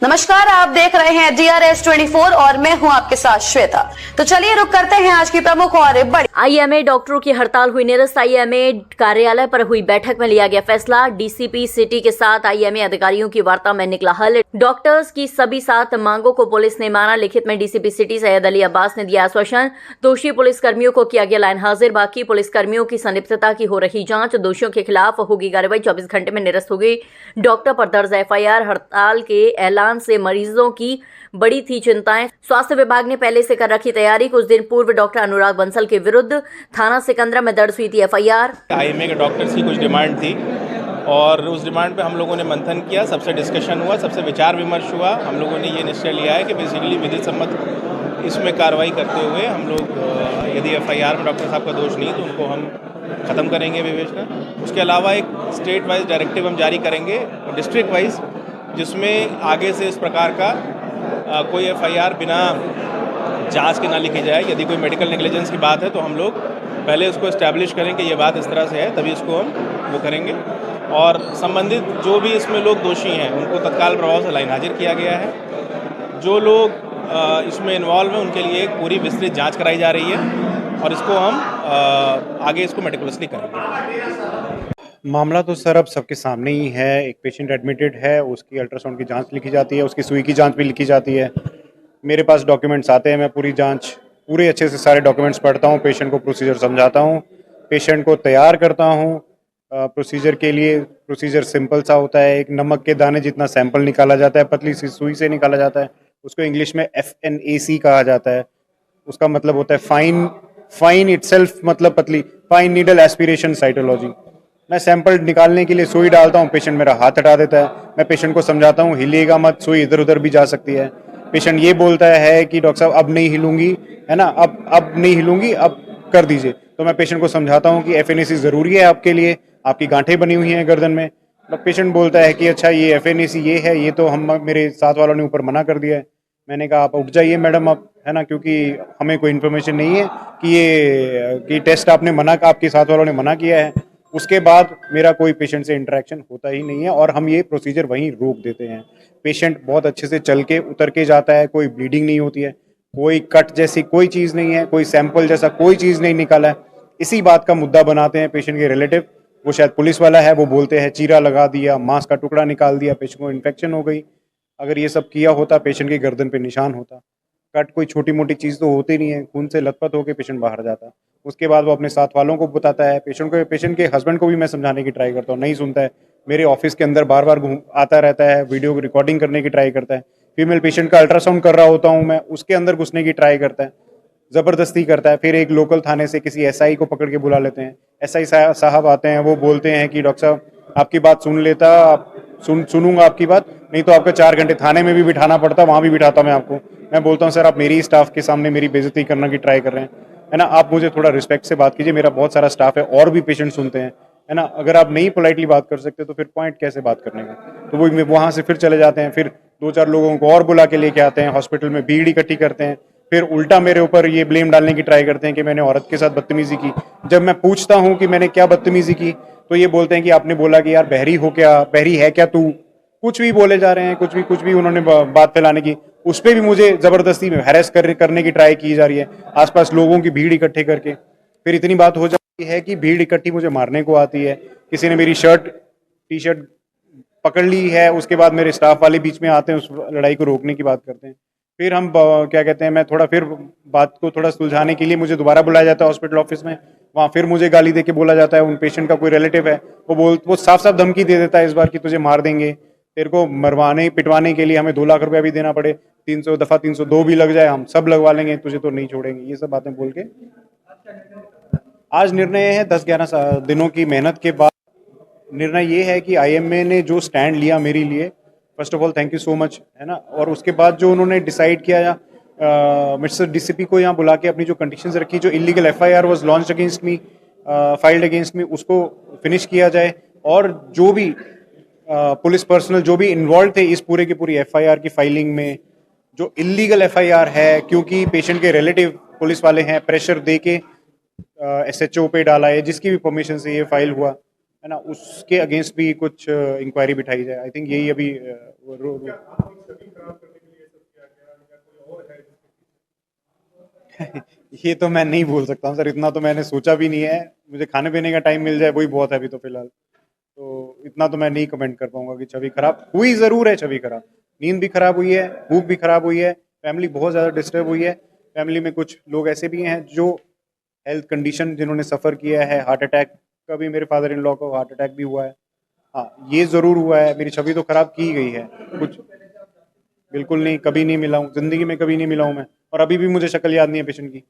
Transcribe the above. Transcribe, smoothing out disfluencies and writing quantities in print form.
नमस्कार, आप देख रहे हैं DRS 24 और मैं हूं आपके साथ श्वेता। तो चलिए रुक करते हैं आज की प्रमुख और बड़ी। आईएमए डॉक्टरों की हड़ताल हुई निरस्त। आईएमए कार्यालय पर हुई बैठक में लिया गया फैसला। डीसीपी सिटी के साथ आईएमए अधिकारियों की वार्ता में निकला हल। डॉक्टर्स की सभी 7 मांगों को पुलिस ने माना। लिखित में डीसीपी सिटी सैयद अली अब्बास ने दिया आश्वासन। दोषी पुलिसकर्मियों को किया गया लाइन हाजिर। बाकी पुलिसकर्मियों की संलिप्तता की हो रही जांच। दोषियों के खिलाफ होगी कार्रवाई। 24 घंटे में निरस्त होगी। डॉक्टर पर दर्ज एफआईआर। हड़ताल के ऐलान से मरीजों की बड़ी थी चिंताएं। स्वास्थ्य विभाग ने पहले से कर रखी तैयारी। कुछ दिन पूर्व डॉक्टर अनुराग बंसल के विरुद्ध थाना सिकंदरा में दर्ज हुई थी एफआईआर। आईएमए के डॉक्टर्स की कुछ डिमांड थी और उस डिमांड पे हम लोगों ने मंथन किया, सबसे डिस्कशन हुआ, सबसे विचार विमर्श हुआ। हम लोगों ने ये निश्चय लिया है कि बेसिकली विधि सम्मत इसमें कार्रवाई करते हुए हम लोग यदि एफआईआर में डॉक्टर साहब का दोष नहीं तो उनको हम ख़त्म करेंगे विवेचना। उसके अलावा एक स्टेट वाइज डायरेक्टिव हम जारी करेंगे, डिस्ट्रिक्ट वाइज, जिसमें आगे से इस प्रकार का कोई एफआईआर बिना जांच के ना लिखी जाए। यदि कोई मेडिकल नेग्लिजेंस की बात है तो हम लोग पहले उसको इस्टेब्लिश करें कि ये बात इस तरह से है, तभी इसको हम वो करेंगे। और संबंधित जो भी इसमें लोग दोषी हैं उनको तत्काल प्रभाव से लाइन हाजिर किया गया है। जो लोग इसमें इन्वॉल्व हैं उनके लिए एक पूरी विस्तृत जाँच कराई जा रही है और इसको हम आगे इसको मेटिकुलसली करेंगे। मामला तो सर अब सबके सामने ही है। एक पेशेंट एडमिटेड है, उसकी अल्ट्रासाउंड की जांच लिखी जाती है, उसकी सुई की जांच भी लिखी जाती है। मेरे पास डॉक्यूमेंट्स आते हैं, मैं पूरी जांच पूरे अच्छे से सारे डॉक्यूमेंट्स पढ़ता हूं, पेशेंट को प्रोसीजर समझाता हूं, पेशेंट को तैयार करता हूं प्रोसीजर के लिए। प्रोसीजर सिंपल सा होता है, एक नमक के दाने जितना सैंपल निकाला जाता है, पतली सी सुई से निकाला जाता है। उसको इंग्लिश में FNAC कहा जाता है। उसका मतलब होता है फाइन इटसेल्फ, मतलब पतली, फाइन नीडल एस्पिरेशन साइटोलॉजी। मैं सैंपल निकालने के लिए सुई डालता हूँ, पेशेंट मेरा हाथ हटा देता है। मैं पेशेंट को समझाता हूँ हिलिएगा मत, सुई इधर उधर भी जा सकती है। पेशेंट ये बोलता है कि डॉक्टर साहब अब नहीं हिलूंगी, है ना, अब नहीं हिलूंगी, अब कर दीजिए। तो मैं पेशेंट को समझाता हूँ कि FNAC ज़रूरी है आपके लिए, आपकी गांठें बनी हुई हैं गर्दन में। मतलब पेशेंट बोलता है कि अच्छा ये FNAC ये है, ये तो हम मेरे साथ वालों ने ऊपर मना कर दिया है। मैंने कहा आप उठ जाइए मैडम अब, है ना, क्योंकि हमें कोई इन्फॉर्मेशन नहीं है कि टेस्ट आपके साथ वालों ने मना किया है। उसके बाद मेरा कोई पेशेंट से इंटरेक्शन होता ही नहीं है और हम ये प्रोसीजर वहीं रोक देते हैं। पेशेंट बहुत अच्छे से चल के उतर के जाता है, कोई ब्लीडिंग नहीं होती है, कोई कट जैसी कोई चीज़ नहीं है, कोई सैंपल जैसा कोई चीज़ नहीं निकाला है। इसी बात का मुद्दा बनाते हैं पेशेंट के रिलेटिव। वो शायद पुलिस वाला है, वो बोलते हैं चीरा लगा दिया, मांस का टुकड़ा निकाल दिया, पेशेंट को इन्फेक्शन हो गई। अगर ये सब किया होता पेशेंट की गर्दन पे निशान होता। कट कोई छोटी मोटी चीज़ तो होती नहीं है, खून से लथपथ होकर पेशेंट बाहर जाता। उसके बाद वो अपने साथ वालों को बताता है, पेशेंट के हस्बैंड को भी मैं समझाने की ट्राई करता हूँ, नहीं सुनता है। मेरे ऑफिस के अंदर बार बार आता रहता है, वीडियो रिकॉर्डिंग करने की ट्राई करता है। फीमेल पेशेंट का अल्ट्रासाउंड कर रहा होता हूँ मैं, उसके अंदर घुसने की ट्राई करता है, ज़बरदस्ती करता है। फिर एक लोकल थाने से किसी SI को पकड़ के बुला लेते हैं। SI साहब आते हैं, वो बोलते हैं कि डॉक्टर साहब आपकी बात सुन लेता, सुनूंगा आपकी बात, नहीं तो आपको 4 घंटे थाने में भी बिठाना पड़ता, वहाँ भी बिठाता मैं आपको। मैं बोलता हूँ सर आप मेरी स्टाफ के सामने मेरी बेइज्जती करने की ट्राई कर रहे हैं, है ना, आप मुझे थोड़ा रिस्पेक्ट से बात कीजिए, मेरा बहुत सारा स्टाफ है और भी पेशेंट सुनते हैं, है ना। अगर आप नहीं पोलाइटली बात कर सकते तो फिर पॉइंट कैसे बात करने का। तो वो वहाँ से फिर चले जाते हैं, फिर 2-4 लोगों को और बुला के लेके आते हैं, हॉस्पिटल में भीड़ इकट्ठी करते हैं, फिर उल्टा मेरे ऊपर ये ब्लेम डालने की ट्राई करते हैं कि मैंने औरत के साथ बदतमीजी की। जब मैं पूछता हूँ कि मैंने क्या बदतमीजी की तो ये बोलते हैं कि आपने बोला कि यार बहरी है क्या तू, कुछ भी बोले जा रहे हैं, कुछ भी उन्होंने बात फैलाने की। उस पर भी मुझे जबरदस्ती में हैरेस करने की ट्राई की जा रही है, आसपास लोगों की भीड़ इकट्ठे करके। फिर इतनी बात हो जाती है कि भीड़ इकट्ठी मुझे मारने को आती है। किसी ने मेरी टी शर्ट पकड़ ली है, उसके बाद मेरे स्टाफ वाले बीच में आते हैं, उस लड़ाई को रोकने की बात करते हैं। फिर हम क्या कहते हैं, मैं थोड़ा फिर बात को थोड़ा सुलझाने के लिए मुझे दोबारा बुलाया जाता है हॉस्पिटल ऑफिस में। वहाँ फिर मुझे गाली दे के बोला जाता है, उन पेशेंट का कोई रिलेटिव है, वो साफ साफ धमकी दे देता है इस बार कि तुझे मार देंगे, तेरे को मरवाने पिटवाने के लिए हमें 2 लाख रुपया भी देना पड़े, 300 दफा 302 भी लग जाए, हम सब लगवा लेंगे, तुझे तो नहीं छोड़ेंगे। ये सब बातें बोल के आज निर्णय है 10-11 दिनों की मेहनत के बाद निर्णय ये है कि IMA ने जो स्टैंड लिया मेरे लिए, first of all thank you so much, है ना। और उसके बाद जो उन्होंने डिसाइड किया, मिस्टर DCP को यहाँ बुला के अपनी जो कंडीशंस रखी, जो illegal FIR was launched against me, filed against me, उसको फिनिश किया जाए। और जो भी पुलिस पर्सनल जो भी इन्वॉल्व थे इस पूरे की पूरी FIR की फाइलिंग में, जो इलीगल FIR है क्योंकि पेशेंट के रिलेटिव पुलिस वाले हैं, प्रेशर दे के SHO पे डाला है, जिसकी भी परमिशन से ये फाइल हुआ, है ना, उसके अगेंस्ट भी कुछ इंक्वायरी बिठाई जाए। आई थिंक यही अभी ये तो मैं नहीं बोल सकता हूँ सर, इतना तो मैंने सोचा भी नहीं है। मुझे खाने पीने का टाइम मिल जाए वही बहुत है अभी तो फिलहाल। तो इतना तो मैं नहीं कमेंट कर पाऊंगा कि छवि खराब हुई, ज़रूर है छवि खराब, नींद भी खराब हुई है, भूख भी खराब हुई है, फैमिली बहुत ज़्यादा डिस्टर्ब हुई है। फैमिली में कुछ लोग ऐसे भी हैं जो हेल्थ कंडीशन जिन्होंने सफ़र किया है, हार्ट अटैक का भी, मेरे फादर इन लॉ को हार्ट अटैक भी हुआ है। हाँ, ये ज़रूर हुआ है, मेरी छवि तो खराब की गई है। कुछ बिल्कुल नहीं, कभी नहीं मिला हूँ ज़िंदगी में, कभी नहीं मिला हूँ मैं, और अभी भी मुझे शक्ल याद नहीं है पेशेंट की।